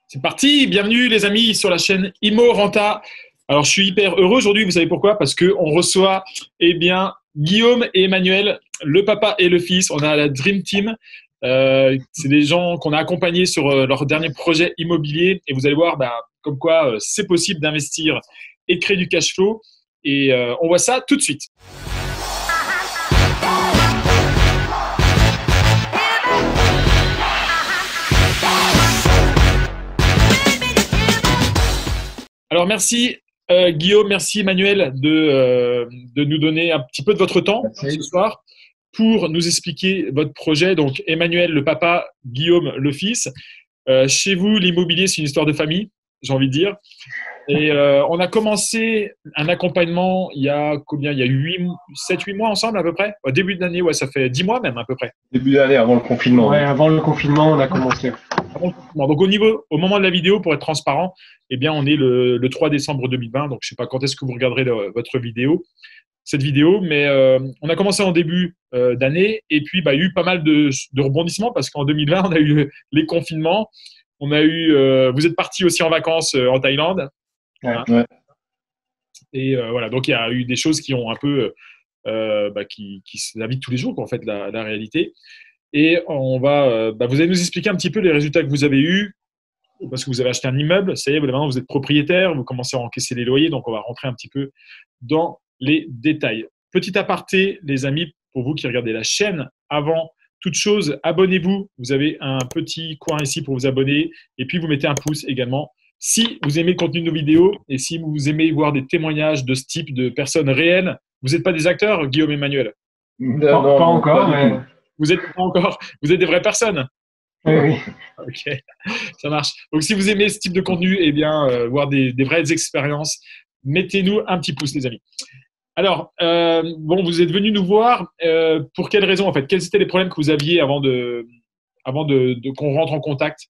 C'est parti, bienvenue les amis sur la chaîne Imo Renta. Alors je suis hyper heureux aujourd'hui, vous savez pourquoi? Parce qu'on reçoit Guillaume et Emmanuel, le papa et le fils. On a la Dream Team. C'est des gens qu'on a accompagnés sur leur dernier projet immobilier et vous allez voir comme quoi c'est possible d'investir et de créer du cash flow. Et on voit ça tout de suite. Alors merci Guillaume, merci Emmanuel de nous donner un petit peu de votre temps ce soir pour nous expliquer votre projet. Donc Emmanuel le papa, Guillaume le fils. Chez vous, l'immobilier c'est une histoire de famille, j'ai envie de dire. Et on a commencé un accompagnement il y a combien? Il y a 7-8 mois ensemble à peu près. Au début de l'année, ouais, ça fait 10 mois même à peu près. Début d'année, avant le confinement. Ouais, avant le confinement, on a commencé. Donc au moment de la vidéo, pour être transparent, eh bien, on est le 3 décembre 2020. Donc je ne sais pas quand est-ce que vous regarderez votre vidéo, cette vidéo, mais on a commencé en début d'année et puis il y a eu pas mal de rebondissements parce qu'en 2020, on a eu les confinements. On a eu, vous êtes parti aussi en vacances en Thaïlande. Ouais. Et voilà, donc il y a eu des choses qui ont un peu, qui s'invitent tous les jours, en fait, la réalité. Et on va, vous allez nous expliquer un petit peu les résultats que vous avez eus, parce que vous avez acheté un immeuble, ça y est, maintenant vous êtes propriétaire, vous commencez à encaisser les loyers, donc on va rentrer un petit peu dans les détails. Petit aparté, les amis, pour vous qui regardez la chaîne, avant toute chose, abonnez-vous. Vous avez un petit coin ici pour vous abonner, et puis vous mettez un pouce également. Si vous aimez le contenu de nos vidéos et si vous aimez voir des témoignages de ce type de personnes réelles, vous n'êtes pas des acteurs, Guillaume et Emmanuel? Pas encore, mais… Vous êtes pas encore, vous êtes des vraies personnes? Oui. Ok, ça marche. Donc si vous aimez ce type de contenu, eh bien, voir des vraies expériences, mettez-nous un petit pouce, les amis. Alors, vous êtes venus nous voir. Pour quelles raisons, en fait? Quels étaient les problèmes que vous aviez avant qu'on rentre en contact?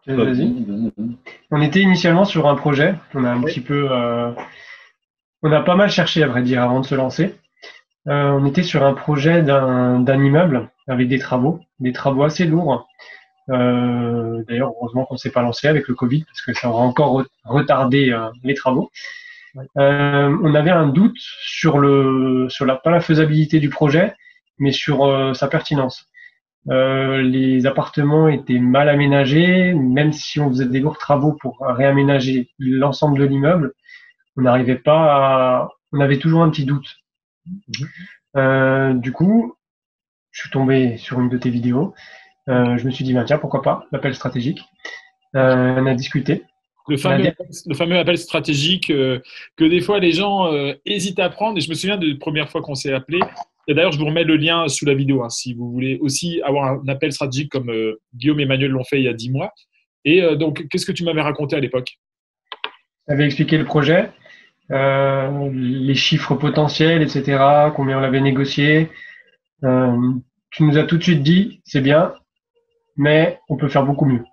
Vas-y. On était initialement sur un projet. On a un petit peu, on a pas mal cherché, à vrai dire, avant de se lancer. On était sur un projet d'un immeuble avec des travaux assez lourds. D'ailleurs, heureusement qu'on ne s'est pas lancé avec le Covid parce que ça aurait encore retardé les travaux. On avait un doute sur pas la faisabilité du projet, mais sur sa pertinence. Les appartements étaient mal aménagés, même si on faisait des lourds travaux pour réaménager l'ensemble de l'immeuble, on n'arrivait pas on avait toujours un petit doute. Du coup, je suis tombé sur une de tes vidéos. Je me suis dit, tiens, pourquoi pas, l'appel stratégique. On a discuté. Le fameux appel stratégique que des fois les gens hésitent à prendre. Et je me souviens de la première fois qu'on s'est appelé. Et d'ailleurs, je vous remets le lien sous la vidéo si vous voulez aussi avoir un appel stratégique comme Guillaume et Emmanuel l'ont fait il y a 10 mois. Et donc, qu'est-ce que tu m'avais raconté à l'époque? J'avais expliqué le projet, les chiffres potentiels, etc., combien on l'avait négocié. Tu nous as tout de suite dit, c'est bien, mais on peut faire beaucoup mieux.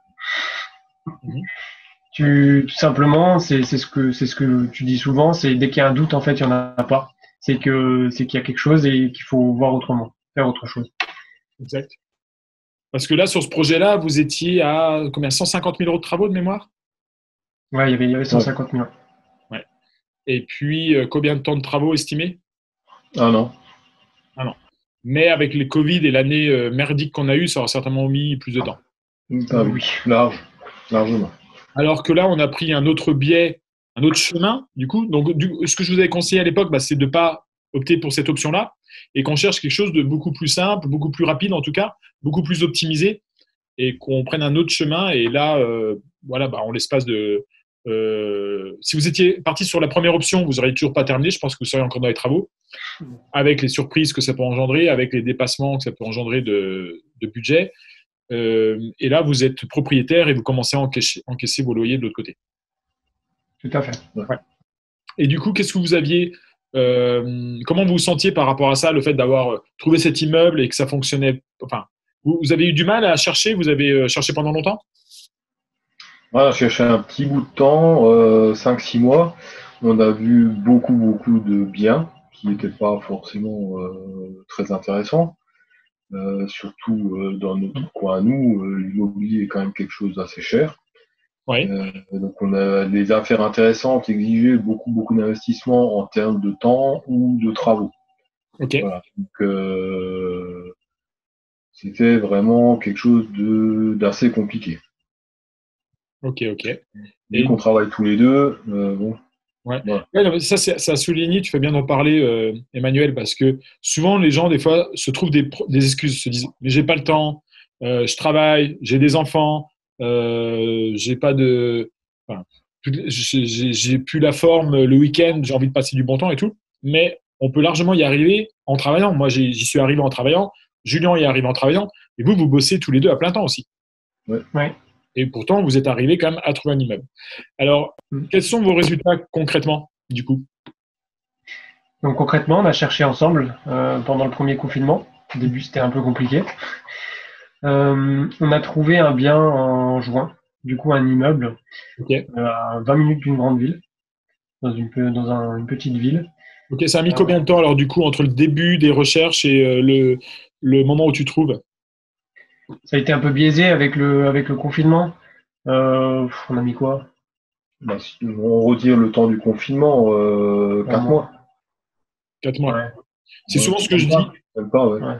Tout simplement, c'est ce que tu dis souvent, c'est dès qu'il y a un doute, en fait, il n'y en a pas. C'est qu'il y a quelque chose et qu'il faut voir autrement, faire autre chose. Exact. Parce que là, sur ce projet-là, vous étiez à combien? 150 000 euros de travaux de mémoire? Ouais, il y avait 150 000. Ouais. Et puis, combien de temps de travaux estimés? Un an. Un an. Mais avec les Covid et l'année merdique qu'on a eue, ça aura certainement mis plus de temps. Oui, largement. Alors que là, on a pris un autre biais, un autre chemin, du coup. Donc, ce que je vous avais conseillé à l'époque, c'est de ne pas opter pour cette option-là et qu'on cherche quelque chose de beaucoup plus simple, beaucoup plus rapide en tout cas, beaucoup plus optimisé et qu'on prenne un autre chemin. Et là, en l'espace de… si vous étiez parti sur la première option, vous n'auriez toujours pas terminé. Je pense que vous seriez encore dans les travaux, avec les surprises que ça peut engendrer, avec les dépassements que ça peut engendrer de budget. Et là, vous êtes propriétaire et vous commencez à encaisser vos loyers de l'autre côté. Tout à fait. Ouais. Et du coup, qu'est-ce que vous aviez comment vous vous sentiez par rapport à ça, le fait d'avoir trouvé cet immeuble et que ça fonctionnait? Enfin, vous avez eu du mal à chercher? Vous avez cherché pendant longtemps? Voilà, j'ai cherché un petit bout de temps, 5-6 mois. On a vu beaucoup de biens qui n'étaient pas forcément très intéressants. surtout dans notre coin à nous, l'immobilier est quand même quelque chose d'assez cher. Oui. Donc on a des affaires intéressantes qui exigeaient beaucoup d'investissement en termes de temps ou de travaux. Ok. Voilà. Donc c'était vraiment quelque chose d'assez compliqué. Ok. Vu qu'on travaille tous les deux, bon. Ouais. Voilà. Ouais, non, mais ça souligne, tu fais bien d'en parler, Emmanuel, parce que souvent les gens, des fois, se trouvent des excuses, se disent, mais j'ai pas le temps, je travaille, j'ai des enfants, j'ai pas de, enfin, j'ai plus la forme le week-end, j'ai envie de passer du bon temps et tout, mais on peut largement y arriver en travaillant. Moi, j'y suis arrivé en travaillant, Julien y est arrivé en travaillant, et vous bossez tous les deux à plein temps aussi. Ouais. Et pourtant, vous êtes arrivé quand même à trouver un immeuble. Alors, quels sont vos résultats concrètement, du coup? Donc concrètement, on a cherché ensemble pendant le premier confinement. Au début, c'était un peu compliqué. On a trouvé un bien en juin, du coup un immeuble Ok. à 20 minutes d'une grande ville, dans une petite ville. Ok, ça a mis combien de temps alors du coup entre le début des recherches et le moment où tu trouves? Ça a été un peu biaisé avec le confinement. On a mis quoi? Bah, si on retire le temps du confinement, 4 mois. 4 mois. Ouais. C'est souvent ce que Même je dis, pas. Même pas, ouais. Ouais.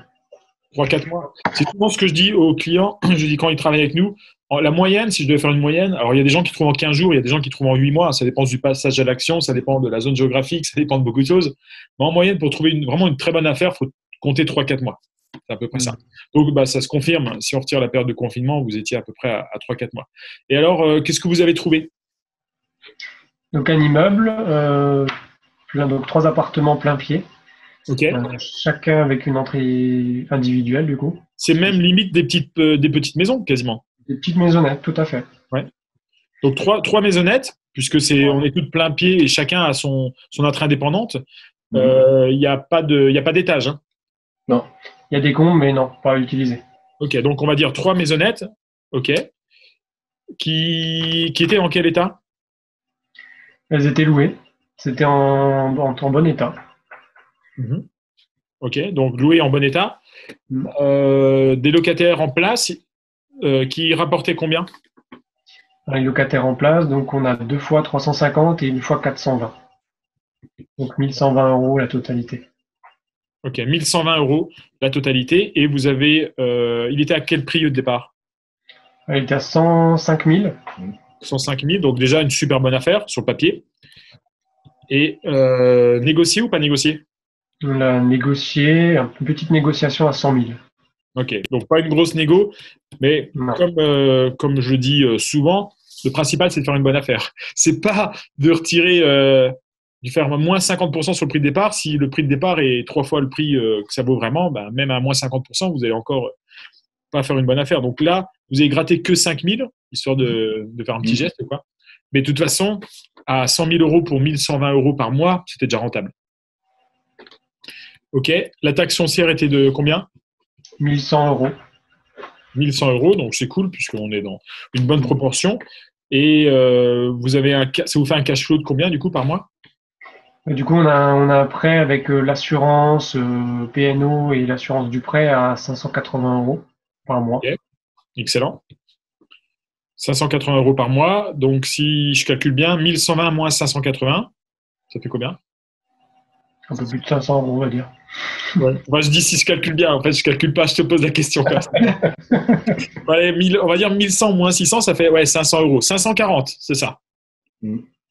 3-4 mois. C'est souvent ce que je dis aux clients, je dis quand ils travaillent avec nous, la moyenne, si je devais faire une moyenne, alors il y a des gens qui trouvent en 15 jours, il y a des gens qui trouvent en 8 mois, ça dépend du passage à l'action, ça dépend de la zone géographique, ça dépend de beaucoup de choses. Mais en moyenne, pour trouver vraiment une très bonne affaire, il faut compter 3-4 mois. C'est à peu près ça. Donc bah, ça se confirme, si on retire la période de confinement, vous étiez à peu près à 3-4 mois. Et alors, qu'est-ce que vous avez trouvé? Donc un immeuble, donc 3 appartements plein pied, Ok. chacun avec une entrée individuelle du coup. C'est même limite des petites maisons, quasiment. Des petites maisonnettes, tout à fait. Ouais. Donc trois maisonnettes, puisque on est toutes plein pied et chacun a son entrée indépendante. Il n'y a pas d'étage. Hein. Non. Il y a des combles, mais non, pas utilisés. Ok, donc on va dire 3 maisonnettes. Ok. Qui étaient dans quel état? Elles étaient louées. C'était en bon état. Ok, donc louées en bon état. Des locataires en place qui rapportaient combien? Les locataires en place, donc on a 2 fois 350 et une fois 420. Donc 1120 € la totalité. Ok, 1120 € la totalité. Et vous avez. Il était à quel prix au départ? Elle était à 105 000. 105 000, donc déjà une super bonne affaire sur le papier. Et négocié ou pas négocié? On l'a négocié, une petite négociation à 100 000. Ok, donc pas une grosse négo, mais Non. comme je dis souvent, le principal c'est de faire une bonne affaire. C'est pas de retirer, de faire moins 50% sur le prix de départ. Si le prix de départ est 3 fois le prix que ça vaut vraiment, ben, même à moins 50%, vous allez encore pas faire une bonne affaire. Donc là, vous avez gratté que 5 000, histoire de faire un petit geste, quoi. Mais de toute façon, à 100 000 € pour 1120 € par mois, c'était déjà rentable. Ok, la taxe foncière était de combien? 1100 €. 1100 €, donc c'est cool puisqu'on est dans une bonne proportion. Et ça vous fait un cash flow de combien du coup par mois? Et du coup, on a un prêt avec l'assurance PNO et l'assurance du prêt à 580 € par mois. Ok, excellent. 580 € par mois. Donc si je calcule bien, 1120 moins 580, ça fait combien? Un peu plus de 500 €, on va dire. Ouais. Moi, je dis si je calcule bien. En fait, je calcule pas, je te pose la question. Allez, on va dire 1100 moins 600, ça fait 500 €. 540, c'est ça.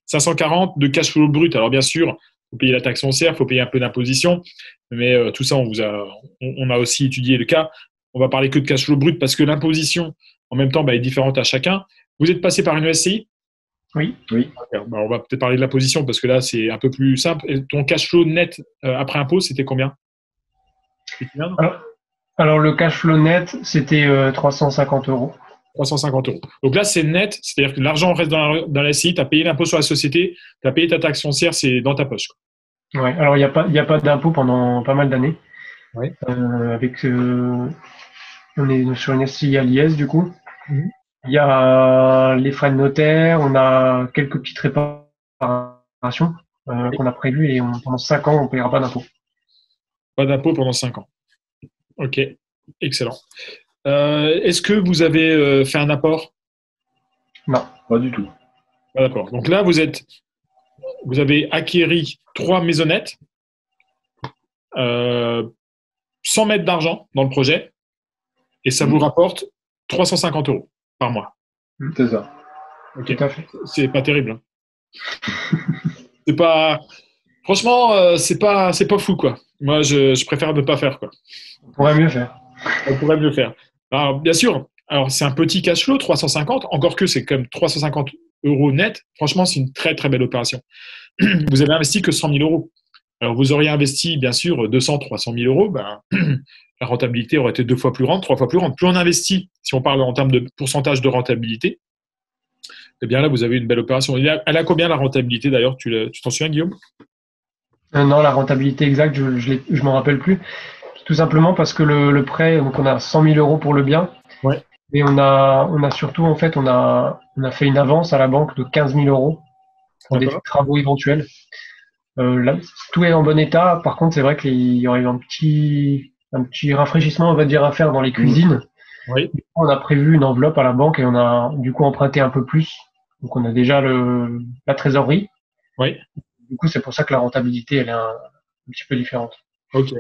540 de cash flow brut. Alors, bien sûr, il faut payer la taxe foncière, il faut payer un peu d'imposition. Mais tout ça, on a aussi étudié le cas. On va parler que de cash flow brut parce que l'imposition, en même temps, est différente à chacun. Vous êtes passé par une SCI? Oui. On va peut-être parler de l'imposition parce que là, c'est un peu plus simple. Et ton cash flow net après impôt, c'était combien? Alors, le cash flow net, c'était 350 €. 350 €. Donc là, c'est net, c'est-à-dire que l'argent reste dans la SCI, tu as payé l'impôt sur la société, tu as payé ta taxe foncière, c'est dans ta poche. Ouais. Alors, il n'y a pas d'impôt pendant pas mal d'années. Ouais. On est sur une SCI à l'IS, du coup. Mhm. Il y a les frais de notaire, on a quelques petites réparations qu'on a prévues et pendant 5 ans, on ne paiera pas d'impôt. Pas d'impôt pendant 5 ans. Ok. Excellent. Est-ce que vous avez fait un apport? Non. Pas du tout. Ah, d'accord. Donc là, vous avez acquéri 3 maisonnettes, 100 mètres d'argent dans le projet, et ça vous rapporte 350 € par mois. C'est ça. Ok. Tout à fait. C'est pas terrible. Hein. C'est pas. Franchement, c'est pas fou, quoi. Moi, je préfère ne pas faire, quoi. On pourrait mieux faire. On pourrait mieux faire. Alors, bien sûr, alors c'est un petit cash flow, 350, encore que c'est quand même 350 € net. Franchement, c'est une très, très belle opération. Vous avez investi que 100 000 €. Alors, vous auriez investi, bien sûr, 200, 300 000 €, ben, la rentabilité aurait été 2 fois plus rente, 3 fois plus rente. Plus on investit, si on parle en termes de pourcentage de rentabilité, eh bien là, vous avez une belle opération. Elle a combien la rentabilité, d'ailleurs? Tu t'en souviens, Guillaume? Non, la rentabilité exacte, je m'en rappelle plus. Tout simplement parce que le prêt, donc on a 100 000 € pour le bien. Ouais. Et on a surtout, en fait, on a fait une avance à la banque de 15 000 € pour des travaux éventuels. Là, tout est en bon état. Par contre, c'est vrai qu'il y aurait eu un petit rafraîchissement, on va dire, à faire dans les cuisines. Oui. On a prévu une enveloppe à la banque et on a du coup emprunté un peu plus. Donc, on a déjà la trésorerie. Oui. Du coup, c'est pour ça que la rentabilité, elle est un petit peu différente. Ok.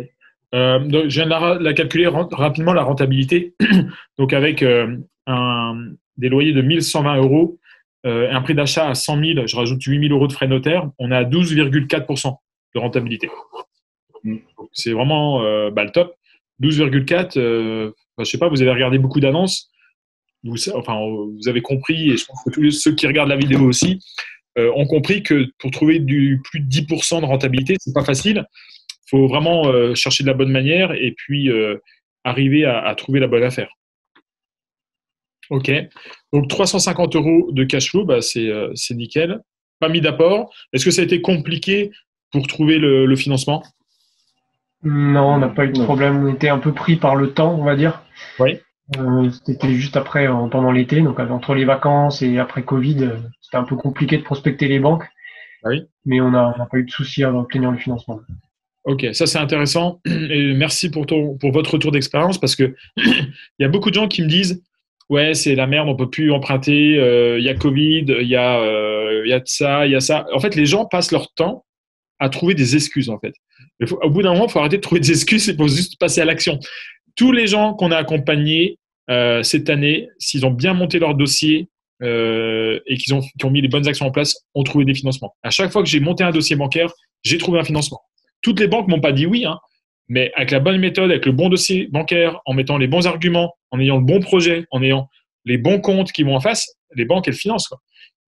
Donc, je viens de la calculer rapidement, la rentabilité. Donc, avec des loyers de 1 120 €, un prix d'achat à 100 000, je rajoute 8 000 € de frais notaires, on a 12,4% de rentabilité. Donc, c'est vraiment le top. 12,4, je ne sais pas, vous avez regardé beaucoup d'annonces. Vous avez compris, et je pense que tous ceux qui regardent la vidéo aussi ont compris que pour trouver du plus de 10% de rentabilité, c'est pas facile. Il faut vraiment chercher de la bonne manière et puis arriver à trouver la bonne affaire. Ok. Donc 350 € de cash flow, bah, c'est nickel. Pas mis d'apport. Est-ce que ça a été compliqué pour trouver le financement? Non, on n'a pas eu de problème. On était un peu pris par le temps, on va dire. Oui. C'était juste après, pendant l'été, donc entre les vacances et après Covid, c'était un peu compliqué de prospecter les banques. Oui. Mais on n'a pas eu de souci à obtenir le financement. Ok, ça c'est intéressant. Et merci pour votre retour d'expérience parce que il y a beaucoup de gens qui me disent ouais, c'est la merde, on peut plus emprunter, il y a Covid, il y a de ça, il y a ça. En fait, les gens passent leur temps à trouver des excuses en fait. Au bout d'un moment, il faut arrêter de trouver des excuses, il faut juste passer à l'action. Tous les gens qu'on a accompagnés cette année, s'ils ont bien monté leur dossier et qui ont mis les bonnes actions en place, ont trouvé des financements. À chaque fois que j'ai monté un dossier bancaire, j'ai trouvé un financement. Toutes les banques m'ont pas dit oui, hein, mais avec la bonne méthode, avec le bon dossier bancaire, en mettant les bons arguments, en ayant le bon projet, en ayant les bons comptes qui vont en face, les banques, elles financent, quoi.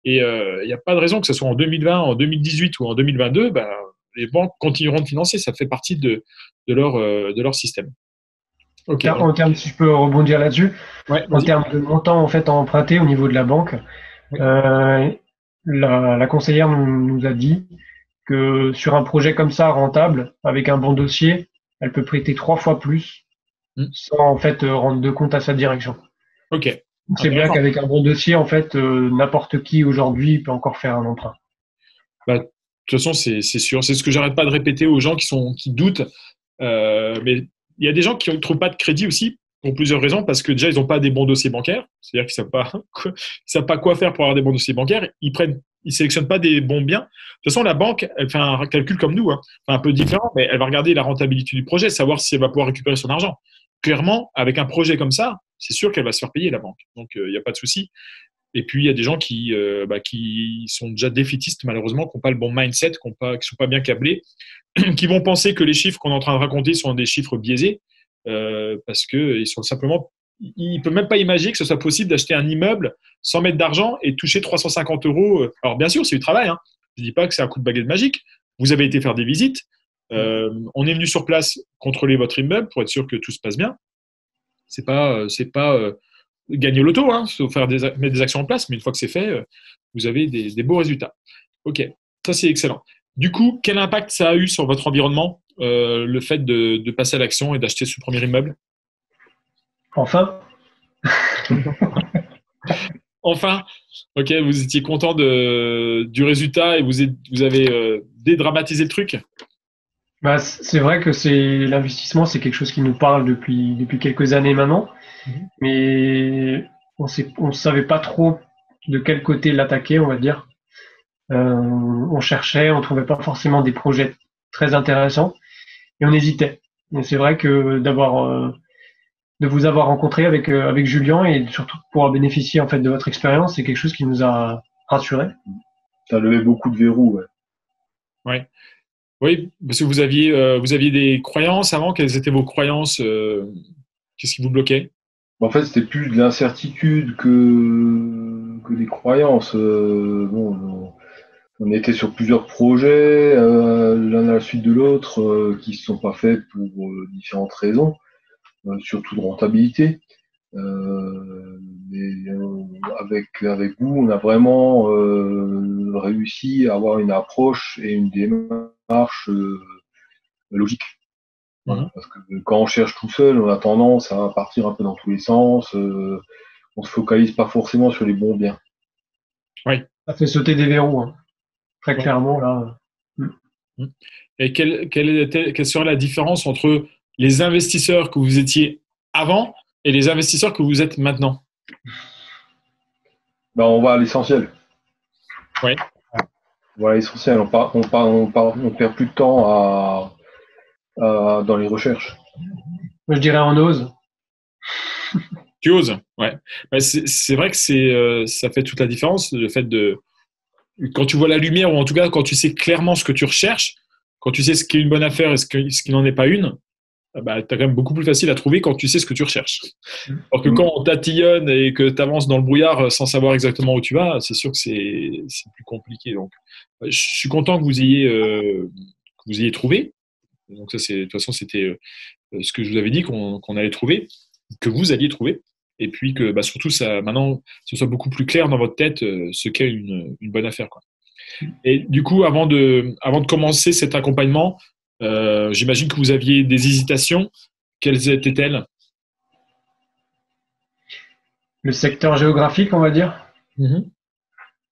Et il n'y a pas de raison que ce soit en 2020, en 2018 ou en 2022, bah, les banques continueront de financer. Ça fait partie de leur système. Okay. En termes, si je peux rebondir là-dessus, ouais, en termes de montant en fait à emprunter au niveau de la banque, oui. La conseillère nous a dit que sur un projet comme ça rentable, avec un bon dossier, elle peut prêter 3 fois plus sans en fait rendre de compte à sa direction. Ok. C'est bien qu'avec un bon dossier, en fait, n'importe qui aujourd'hui peut encore faire un emprunt. Bah, de toute façon, c'est sûr. C'est ce que j'arrête pas de répéter aux gens qui doutent. Mais il y a des gens qui ne trouvent pas de crédit aussi pour plusieurs raisons, parce que déjà, ils n'ont pas des bons dossiers bancaires. C'est-à-dire qu'ils ne savent pas quoi faire pour avoir des bons dossiers bancaires. Ils sélectionnent pas des bons biens. De toute façon, la banque, elle fait un calcul comme nous, hein. Enfin, un peu différent, mais elle va regarder la rentabilité du projet, savoir si elle va pouvoir récupérer son argent. Clairement, avec un projet comme ça, c'est sûr qu'elle va se faire payer, la banque. Donc, il n'y a pas de souci. Et puis, il y a des gens qui sont déjà défaitistes, malheureusement, qui n'ont pas le bon mindset, qui ne sont pas bien câblés, qui vont penser que les chiffres qu'on est en train de raconter sont des chiffres biaisés, parce qu'ils sont simplement. Ils ne peuvent même pas imaginer que ce soit possible d'acheter un immeuble sans mettre d'argent et toucher 350 €. Alors, bien sûr, c'est du travail, hein. Je ne dis pas que c'est un coup de baguette magique. Vous avez été faire des visites. On est venu sur place contrôler votre immeuble pour être sûr que tout se passe bien. C'est pas gagner au loto, hein. Il faut mettre des actions en place, mais une fois que c'est fait, vous avez des beaux résultats. Ok, ça c'est excellent. Du coup, quel impact ça a eu sur votre environnement, le fait de passer à l'action et d'acheter ce premier immeuble? Enfin. Enfin, ok, vous étiez content du résultat et vous avez dédramatisé le truc? Bah, c'est vrai que l'investissement, c'est quelque chose qui nous parle depuis quelques années maintenant, Mhm. mais on savait pas trop de quel côté l'attaquer, on va dire. On cherchait, on trouvait pas forcément des projets très intéressants et on hésitait. Et c'est vrai que de vous avoir rencontré avec Julien et surtout de pouvoir bénéficier en fait de votre expérience, c'est quelque chose qui nous a rassurés. Ça a levé beaucoup de verrous, ouais. Ouais. Oui, parce que vous aviez des croyances avant. Quelles étaient vos croyances? Qu'est-ce qui vous bloquait? En fait, c'était plus de l'incertitude que des croyances. Bon, on était sur plusieurs projets, l'un à la suite de l'autre, qui se sont pas faits pour différentes raisons, surtout de rentabilité. Mais avec vous, on a vraiment réussi à avoir une approche et une démarche logique. Mhm. Voilà, parce que quand on cherche tout seul, on a tendance à partir un peu dans tous les sens. On se focalise pas forcément sur les bons biens. Oui. Ça fait sauter des verrous, hein. Très Ouais. clairement là. Mhm. Et quelle serait la différence entre les investisseurs que vous étiez avant et les investisseurs que vous êtes maintenant? Ben, on va à l'essentiel. Oui. Voilà l'essentiel. On perd plus de temps dans les recherches. Moi, je dirais on ose. Tu oses. Ouais. Ouais, c'est vrai que ça fait toute la différence, le fait de quand tu vois la lumière, ou en tout cas quand tu sais clairement ce que tu recherches, quand tu sais ce qui est une bonne affaire et ce qui n'en est pas une, bah, tu as quand même beaucoup plus facile à trouver quand tu sais ce que tu recherches. Alors que Mm. quand on tatillonne et que tu avances dans le brouillard sans savoir exactement où tu vas, c'est sûr que c'est plus compliqué. Donc, je suis content que vous ayez trouvé. Donc, ça, de toute façon, c'était ce que je vous avais dit qu'on allait trouver, que vous alliez trouver. Et puis que bah, surtout, ça, maintenant, ce soit beaucoup plus clair dans votre tête ce qu'est une bonne affaire, quoi. Et du coup, avant de commencer cet accompagnement, j'imagine que vous aviez des hésitations. Quelles étaient-elles? Le secteur géographique, on va dire. Mhm.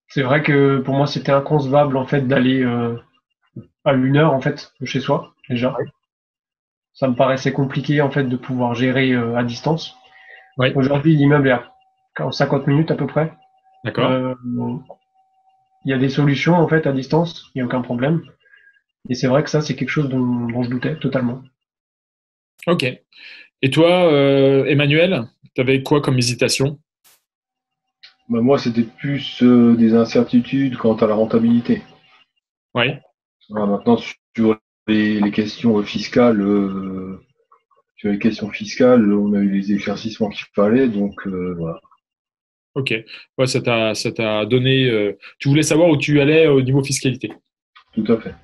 C'est vrai que pour moi, c'était inconcevable en fait d'aller à 1 heure en fait de chez soi déjà. Oui. Ça me paraissait compliqué en fait de pouvoir gérer à distance. Oui, Aujourd'hui, l'immeuble est à 50 minutes à peu près. d'accord. Euh, Il y a des solutions en fait à distance, il n'y a aucun problème. Et c'est vrai que ça, c'est quelque chose dont je doutais totalement. Ok. Et toi, Emmanuel, tu avais quoi comme hésitation? Ben, moi, c'était plus des incertitudes quant à la rentabilité. Oui. Voilà, maintenant, sur les questions fiscales, on a eu les éclaircissements qu'il fallait, donc voilà, Ok. Ouais, ça t'a donné. Tu voulais savoir où tu allais au niveau fiscalité. tout à fait.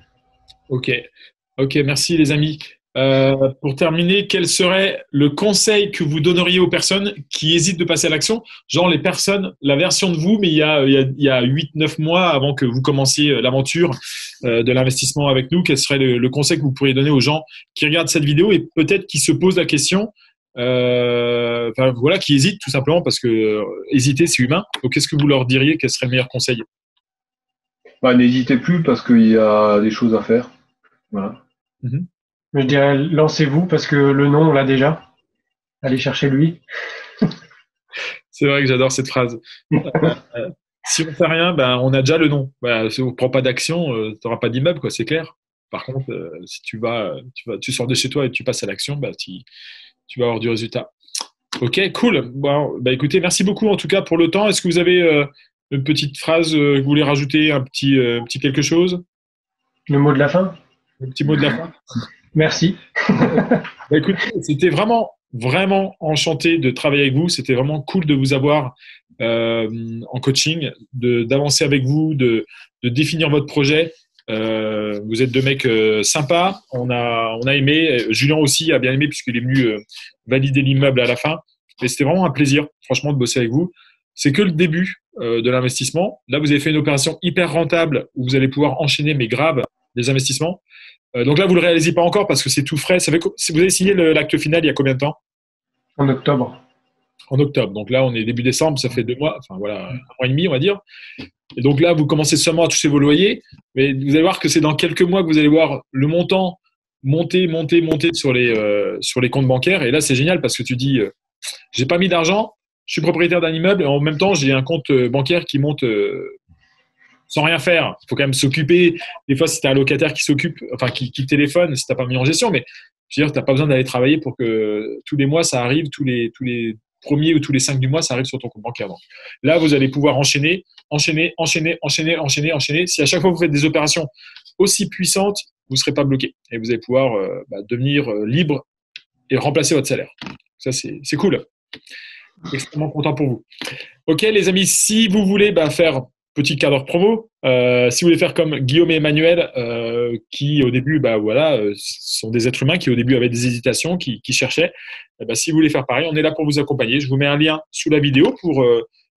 Ok. Ok, merci les amis. Pour terminer, quel serait le conseil que vous donneriez aux personnes qui hésitent de passer à l'action? Genre les personnes, la version de vous, mais il y a 8-9 mois avant que vous commenciez l'aventure de l'investissement avec nous, quel serait le conseil que vous pourriez donner aux gens qui regardent cette vidéo et peut-être qui se posent la question, enfin, voilà, qui hésitent tout simplement parce que hésiter, c'est humain. Donc, qu'est-ce que vous leur diriez? Quel serait le meilleur conseil? Bah, n'hésitez plus parce qu'il y a des choses à faire. Voilà. Mhm. Mais je dirais, lancez-vous parce que le nom, on l'a déjà. Allez chercher lui. C'est vrai que j'adore cette phrase. Euh, Si on fait rien, ben, on a déjà le nom. Bah, si on ne prend pas d'action, tu n'auras pas d'immeuble, quoi, c'est clair. Par contre, si tu sors de chez toi et tu passes à l'action, bah, tu vas avoir du résultat. Ok, cool. Bon, bah, écoutez, merci beaucoup en tout cas pour le temps. Est-ce que vous avez une petite phrase que vous voulez rajouter, un petit quelque chose? Le mot de la fin. Un petit mot de la fin? Merci. Bah, écoutez, c'était vraiment, vraiment enchanté de travailler avec vous. C'était vraiment cool de vous avoir en coaching, d'avancer avec vous, de définir votre projet. Vous êtes deux mecs sympas. On a aimé. Julien aussi a bien aimé puisqu'il est venu valider l'immeuble à la fin. Et c'était vraiment un plaisir, franchement, de bosser avec vous. C'est que le début de l'investissement. Là, vous avez fait une opération hyper rentable où vous allez pouvoir enchaîner, mais grave, des investissements. Donc là, vous ne le réalisez pas encore parce que c'est tout frais. Si vous avez signé l'acte final il y a combien de temps? En octobre. En octobre. Donc là, on est début décembre, ça fait 2 mois, enfin voilà, 1 mois et demi, on va dire. Et donc là, vous commencez seulement à toucher vos loyers, mais vous allez voir que c'est dans quelques mois que vous allez voir le montant monter sur les comptes bancaires. Et là, c'est génial parce que tu dis, j'ai pas mis d'argent, je suis propriétaire d'un immeuble et en même temps, j'ai un compte bancaire qui monte sans rien faire. Il faut quand même s'occuper. Des fois, si tu as un locataire qui s'occupe, enfin qui téléphone, si tu n'as pas mis en gestion, mais je veux dire, tu n'as pas besoin d'aller travailler pour que tous les mois, ça arrive, tous les premiers ou tous les 5 du mois, ça arrive sur ton compte bancaire. Donc, là, vous allez pouvoir enchaîner. Si à chaque fois vous faites des opérations aussi puissantes, vous ne serez pas bloqué et vous allez pouvoir devenir libre et remplacer votre salaire. Ça, c'est cool. Extrêmement content pour vous. Ok, les amis, si vous voulez faire petit quart d'heure promo, si vous voulez faire comme Guillaume et Emmanuel, qui au début, sont des êtres humains qui au début avaient des hésitations, qui cherchaient, si vous voulez faire pareil, on est là pour vous accompagner. Je vous mets un lien sous la vidéo pour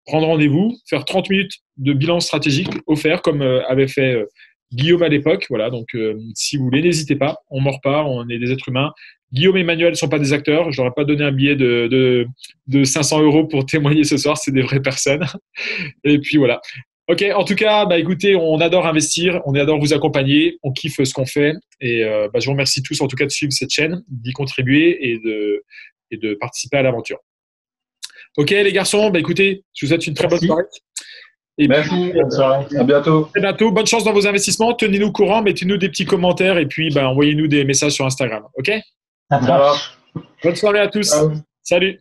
prendre rendez-vous, faire 30 minutes de bilan stratégique offert comme avait fait Guillaume à l'époque. Voilà, donc si vous voulez, n'hésitez pas, on mord pas, on est des êtres humains. Guillaume et Emmanuel ne sont pas des acteurs. Je leur ai pas donné un billet de 500 € pour témoigner ce soir. C'est des vraies personnes. Et puis voilà. Ok, en tout cas, écoutez, on adore investir, on adore vous accompagner, on kiffe ce qu'on fait. Et je vous remercie tous en tout cas de suivre cette chaîne, d'y contribuer et de participer à l'aventure. Ok, les garçons, écoutez, je vous souhaite une très bonne soirée. Et merci, bonne soirée. À bientôt. À bientôt. Bonne chance dans vos investissements. Tenez-nous au courant, mettez-nous des petits commentaires et puis envoyez-nous des messages sur Instagram. Ok ? Ça marche. Bonne soirée à tous. Salut.